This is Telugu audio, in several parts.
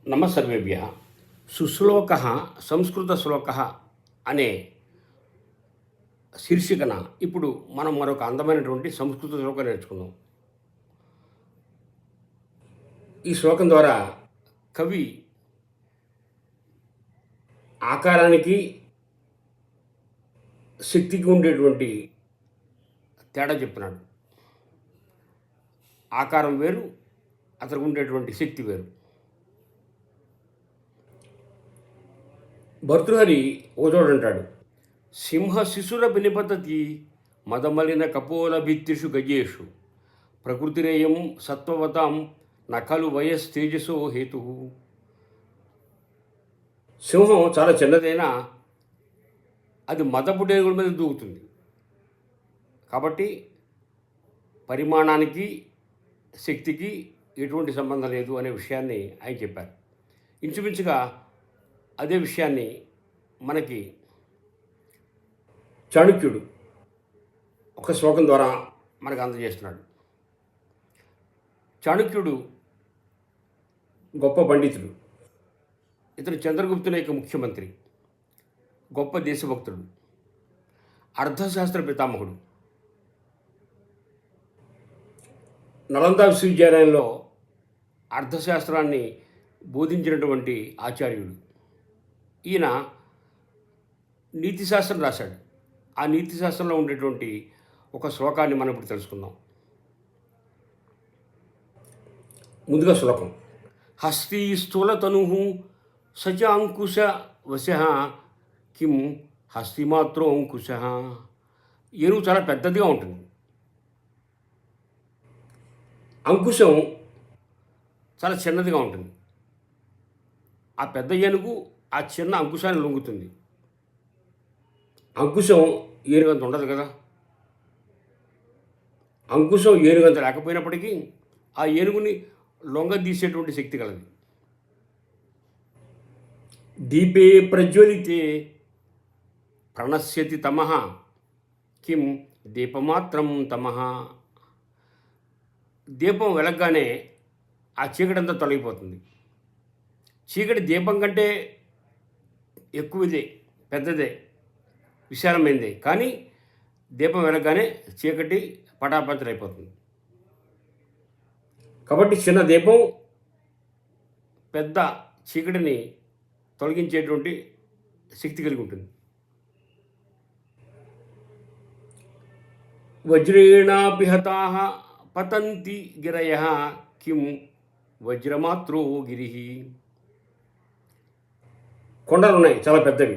నమసర్వేభ్య. సుశ్లోక సంస్కృత అనే శీర్షికన ఇప్పుడు మనం మరొక అందమైనటువంటి సంస్కృత శ్లోకం నేర్చుకుందాం. ఈ శ్లోకం ద్వారా కవి ఆకారానికి శక్తికి ఉండేటువంటి తేడా చెప్తున్నాడు. ఆకారం వేరు, అతనికి ఉండేటువంటి శక్తి వేరు. భర్తృహరి ఒకచోడు అంటాడు, సింహ శిశుర బినిపతతి మదమలిన కపోల భిత్తిషు గజేషు ప్రకృతిరేయం సత్వవతాం నకలు వయస్తేజసో హేతు. సింహం చాలా చిన్నదైనా అది మదపుటేగుల మీద దూకుతుంది. కాబట్టి పరిమాణానికి శక్తికి ఎటువంటి సంబంధం లేదు అనే విషయాన్ని ఆయన చెప్పారు. ఇంచుమించుగా అదే విషయాన్ని మనకి చాణక్యుడు ఒక శ్లోకం ద్వారా మనకు అందజేస్తున్నాడు. చాణక్యుడు గొప్ప పండితుడు. ఇతను చంద్రగుప్తుని యొక్క ముఖ్యమంత్రి, గొప్ప దేశభక్తుడు, అర్థశాస్త్ర పితామహుడు. నలంద విశ్వవిద్యాలయంలో అర్థశాస్త్రాన్ని బోధించినటువంటి ఆచార్యుడు. ఈయన నీతిశాస్త్రం రాశాడు. ఆ నీతిశాస్త్రంలో ఉండేటువంటి ఒక శ్లోకాన్ని మనం ఇప్పుడు తెలుసుకుందాం. ముందుగా శ్లోకం. హస్తి స్థూలతను సచాంకుశ వశ కిం హస్తిమాత్రో అంకుశ. ఏనుగు చాలా పెద్దదిగా ఉంటుంది. అంకుశం చాలా చిన్నదిగా ఉంటుంది. ఆ పెద్ద ఏనుగు ఆ చిన్న అంకుశాన్ని లొంగుతుంది. అంకుశం ఏనుగంత ఉండదు కదా. అంకుశం ఏనుగంత లేకపోయినప్పటికీ ఆ ఏనుగుని లొంగదీసేటువంటి శక్తి కలది. దీపే ప్రజ్వలితే ప్రణశ్యతి తమః కిం దీపమాత్రం తమః. దీపం వెలగ్గానే ఆ చీకటంతా తొలగిపోతుంది. చీకటి దీపం కంటే ఎక్కువదే, పెద్దదే, విశాలమైనదే. కానీ దీపం వెలగానే చీకటి పటాపంచలైపోతుంది. కాబట్టి చిన్న దీపం పెద్ద చీకటిని తొలగించేటువంటి శక్తి కలిగి ఉంటుంది. వజ్రేణాపి హతాః పతంతి గిరయః కిం వజ్రమాత్రో గిరి. కొండలు ఉన్నాయి చాలా పెద్దవి.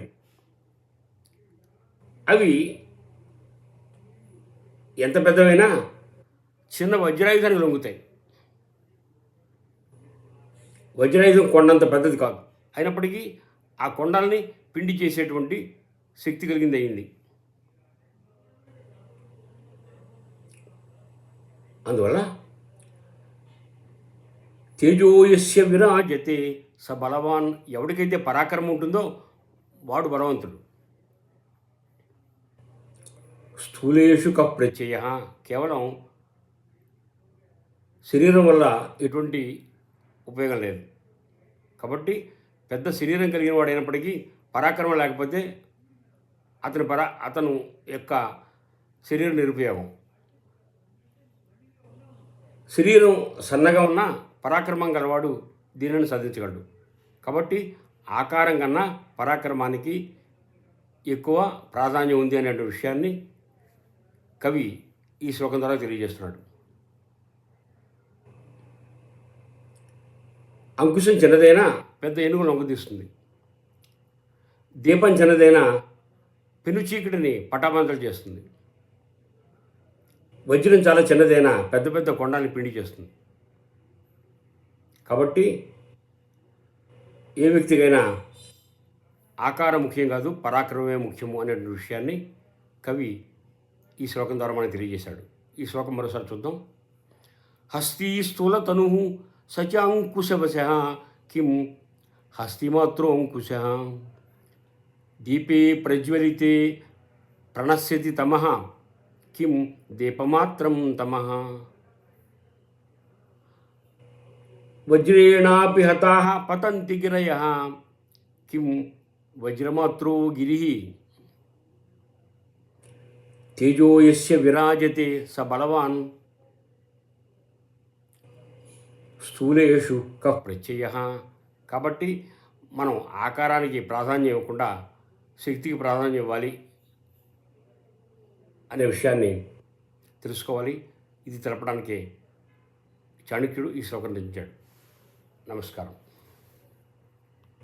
అవి ఎంత పెద్దవైనా చిన్న వజ్రాయుధానికి లొంగుతాయి. వజ్రాయుధం కొండంత పెద్దది కాదు. అయినప్పటికీ ఆ కొండల్ని పిండి చేసేటువంటి శక్తి కలిగింది అయింది. అందువల్ల తేజోయస్య విరాజతే స బలవాన్. ఎవరికైతే పరాక్రమం ఉంటుందో వాడు బలవంతుడు. స్థూలేషు క ప్రత్యయ. కేవలం శరీరం వల్ల ఎటువంటి ఉపయోగం లేదు. కాబట్టి పెద్ద శరీరం కలిగిన వాడైనప్పటికీ పరాక్రమం లేకపోతే అతను యొక్క శరీరం నిరుపయోగం. శరీరం సన్నగా ఉన్న పరాక్రమం గలవాడు దీనిని సాధించగలడు. కాబట్టి ఆకారం కన్నా పరాక్రమానికి ఎక్కువ ప్రాధాన్యం ఉంది అనే విషయాన్ని కవి ఈ శ్లోకం ద్వారా తెలియజేస్తున్నాడు. అంకుశం చిన్నదైనా పెద్ద ఏనుగు లొంగదీస్తుంది. దీపం చిన్నదైనా పెను చీకటిని పటాపంచలు చేస్తుంది. వజ్రం చాలా చిన్నదైనా పెద్ద పెద్ద కొండల్ని పిండి చేస్తుంది. కాబట్టి ఏ వ్యక్తికైనా ఆకారం ముఖ్యం కాదు, పరాక్రమమే ముఖ్యము అనే విషయాన్ని కవి ఈ శ్లోకం ద్వారా మనకు తెలియజేశాడు. ఈ శ్లోకం మరోసారి చూద్దాం. హస్తి స్థూలతను సచాంకుశవశ కిం హస్తిమాత్రో అంకుశ. దీపే ప్రజ్వలితే ప్రణశ్యతి తమః కిం దీపమాత్రం తమః. వజ్రేణాపి హతాః పతంతి గిరయః కిం వజ్రమాత్రో గిరిః తేజో యస్య విరాజతే స బలవాన్ స్థూలేషు కః ప్రత్యయః. కాబట్టి మనం ఆకారానికి ప్రాధాన్యం ఇవ్వకుండా శక్తికి ప్రాధాన్యం ఇవ్వాలి అనే విషయాన్ని తెలుసుకోవాలి. ఇది తెలపడానికే చాణక్యుడు ఈ శ్లోకం రచించాడు. నమస్కారం.